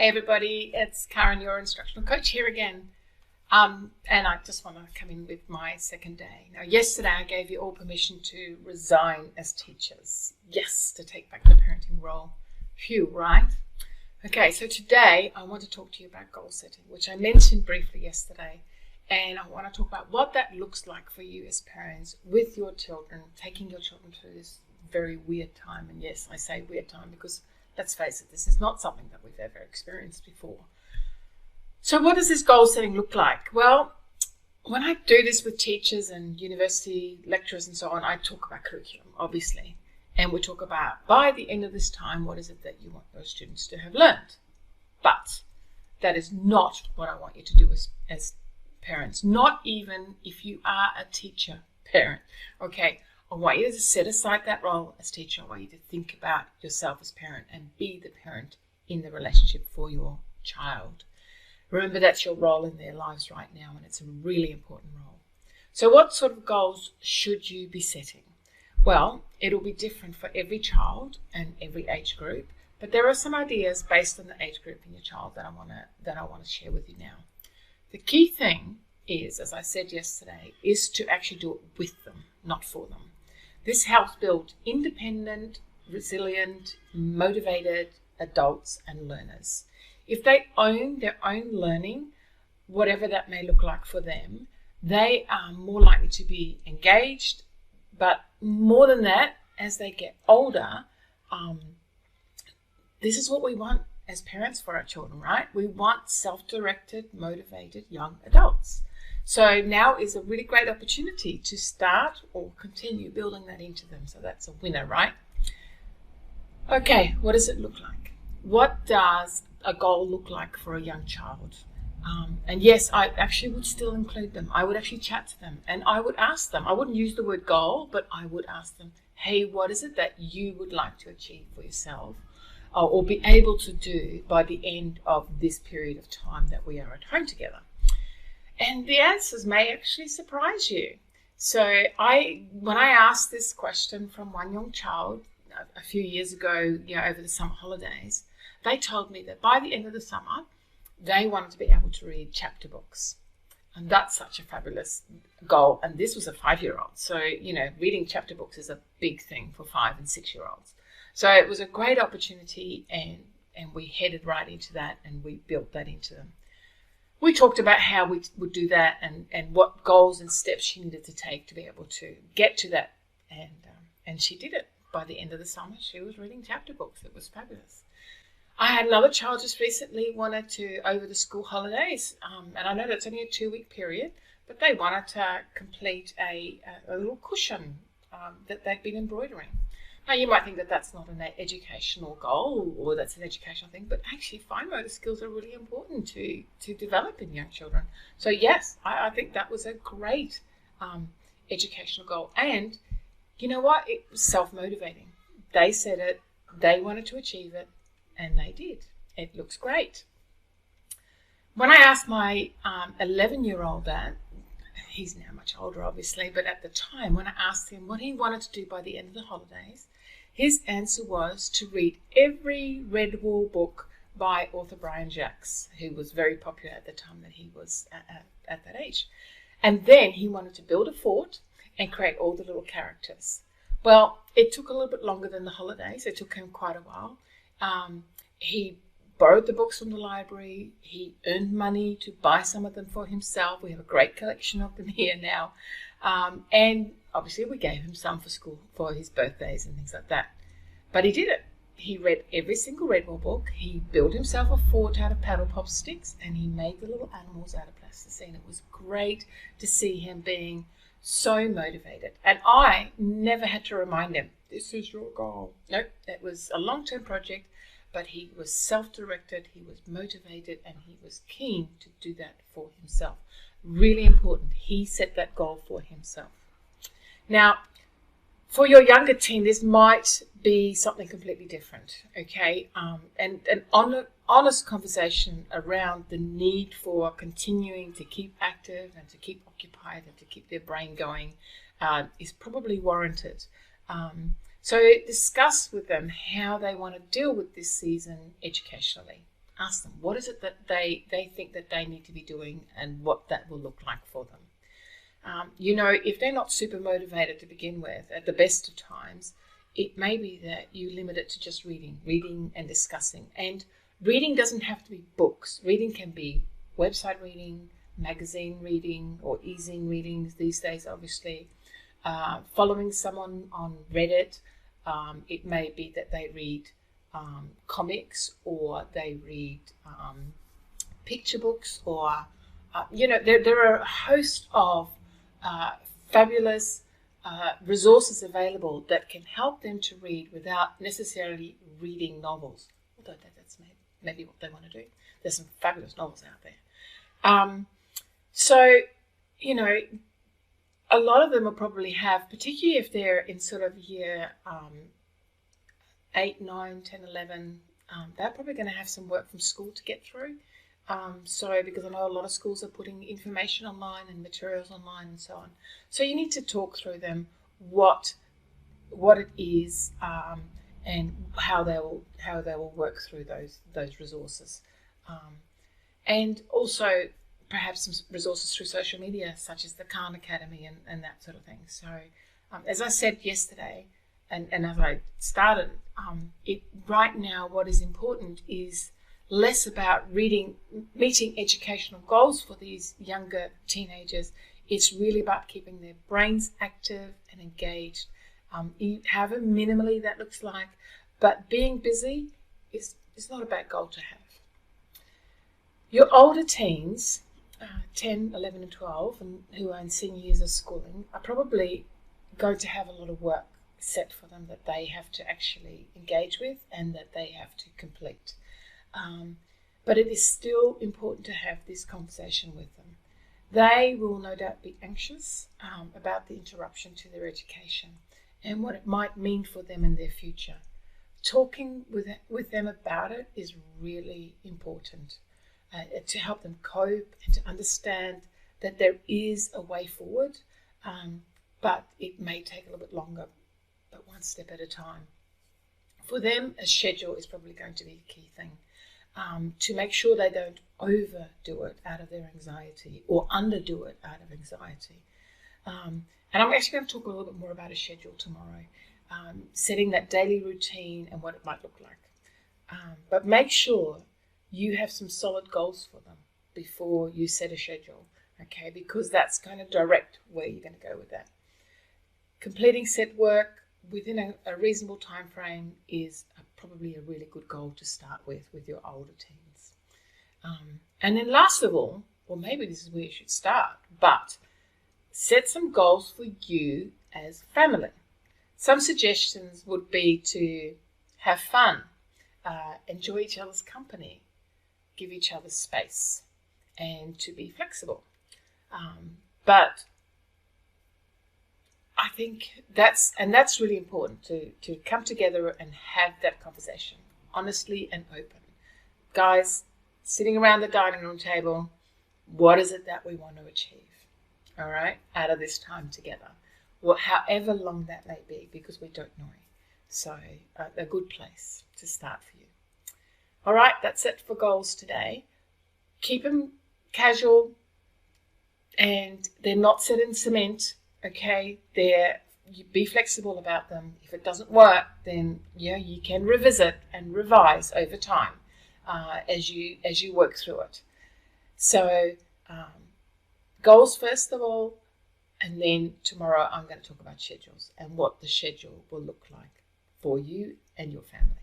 Hey everybody, it's Karen, your instructional coach here again. And I just want to come in with my second day. Now, yesterday I gave you all permission to resign as teachers. Yes, to take back the parenting role. Phew, right? Okay, so today I want to talk to you about goal setting, which I mentioned briefly yesterday. And I want to talk about what that looks like for you as parents with your children, taking your children through this very weird time. And yes, I say weird time because, let's face it, this is not something that we've ever experienced before. So what does this goal setting look like? Well, when I do this with teachers and university lecturers and so on, I talk about curriculum, obviously. And we talk about, by the end of this time, what is it that you want those students to have learned? But that is not what I want you to do as parents, not even if you are a teacher parent, okay? I want you to set aside that role as teacher. I want you to think about yourself as parent and be the parent in the relationship for your child. Remember, that's your role in their lives right now, and it's a really important role. So what sort of goals should you be setting? Well, it'll be different for every child and every age group, but there are some ideas based on the age group in your child that I want to share with you now. The key thing is, as I said yesterday, is to actually do it with them, not for them. This helps build independent, resilient, motivated adults and learners. If they own their own learning, whatever that may look like for them, they are more likely to be engaged. But more than that, as they get older, this is what we want as parents for our children, right? We want self-directed, motivated young adults. So now is a really great opportunity to start or continue building that into them. So that's a winner, right? Okay, what does it look like? What does a goal look like for a young child? And yes, I actually would still include them. I would actually chat to them and I would ask them. I wouldn't use the word goal, but I would ask them, hey, what is it that you would like to achieve for yourself or be able to do by the end of this period of time that we are at home together? And the answers may actually surprise you. So when I asked this question from one young child a few years ago, over the summer holidays, they told me that by the end of the summer, they wanted to be able to read chapter books. And that's such a fabulous goal. And this was a 5-year-old. So, reading chapter books is a big thing for 5 and 6-year-olds. So it was a great opportunity and we headed right into that and we built that into them. We talked about how we would do that and what goals and steps she needed to take to be able to get to that. And she did it. By the end of the summer, she was reading chapter books. It was fabulous. I had another child just recently wanted to, over the school holidays, and I know that's only a 2-week period, but they wanted to complete a little cushion that they'd been embroidering. Now, you might think that that's not an educational goal or that's an educational thing, but actually fine motor skills are really important to develop in young children. So yes, I think that was a great educational goal. And you know what? It was self-motivating. They said it, they wanted to achieve it, and they did. It looks great. When I asked my 11-year-old that, he's now much older obviously, but at the time when I asked him what he wanted to do by the end of the holidays, his answer was to read every Red Wall book by author Brian Jacques, who was very popular at the time that he was at that age. And then he wanted to build a fort and create all the little characters. Well, it took a little bit longer than the holidays. It took him quite a while. He borrowed the books from the library. He earned money to buy some of them for himself. We have a great collection of them here now. And obviously we gave him some for school for his birthdays and things like that. But he did it. He read every single Red Wall book. He built himself a fort out of paddle pop sticks and he made the little animals out of plasticine. It was great to see him being so motivated. And I never had to remind him, this is your goal. Nope, it was a long-term project, but he was self-directed, he was motivated, and he was keen to do that for himself. Really important. He set that goal for himself. Now, for your younger teen, this might be something completely different, okay? And an honest conversation around the need for continuing to keep active and to keep occupied and to keep their brain going is probably warranted. So discuss with them how they want to deal with this season educationally. Ask them, what is it that they think that they need to be doing and what that will look like for them. If they're not super motivated to begin with, at the best of times, it may be that you limit it to just reading and discussing. And reading doesn't have to be books. Reading can be website reading, magazine reading, or e-zine readings these days, obviously. Following someone on Reddit, it may be that they read comics, or they read picture books, or there are a host of fabulous resources available that can help them to read without necessarily reading novels, although that's maybe what they want to do. There's some fabulous novels out there. A lot of them will probably have, particularly if they're in sort of year 8, 9, 10, 11, they're probably going to have some work from school to get through. Because I know a lot of schools are putting information online and materials online and so on. So you need to talk through them what it is, and how they will work through those resources, and also perhaps some resources through social media, such as the Khan Academy and that sort of thing. So as I said yesterday, and as I started, right now what is important is less about meeting educational goals for these younger teenagers. It's really about keeping their brains active and engaged, however minimally that looks like. But being busy is not a bad goal to have. Your older teens, 10, 11 and 12, and who are in senior years of schooling, are probably going to have a lot of work set for them that they have to actually engage with and that they have to complete. But it is still important to have this conversation with them. They will no doubt be anxious about the interruption to their education and what it might mean for them in their future. Talking with them about it is really important to help them cope and to understand that there is a way forward, but it may take a little bit longer, but one step at a time. For them, a schedule is probably going to be the key thing. To make sure they don't overdo it out of their anxiety or underdo it out of anxiety. And I'm actually going to talk a little bit more about a schedule tomorrow, setting that daily routine and what it might look like. But make sure you have some solid goals for them before you set a schedule, okay? Because that's going to direct where you're going to go with that. Completing set work within a reasonable time frame is probably a really good goal to start with your older teens. And then last of all, or maybe this is where you should start, but set some goals for you as family. Some suggestions would be to have fun, enjoy each other's company, give each other space, and to be flexible. But I think that's really important to come together and have that conversation honestly and open. Guys, sitting around the dining room table, what is it that we want to achieve? All right, out of this time together, however long that may be, because we don't know. So a good place to start for you. All right, that's it for goals today. Keep them casual, and they're not set in cement. Okay, you be flexible about them. If it doesn't work, then you can revisit and revise over time as you work through it. So goals first of all, and then tomorrow I'm going to talk about schedules and what the schedule will look like for you and your family.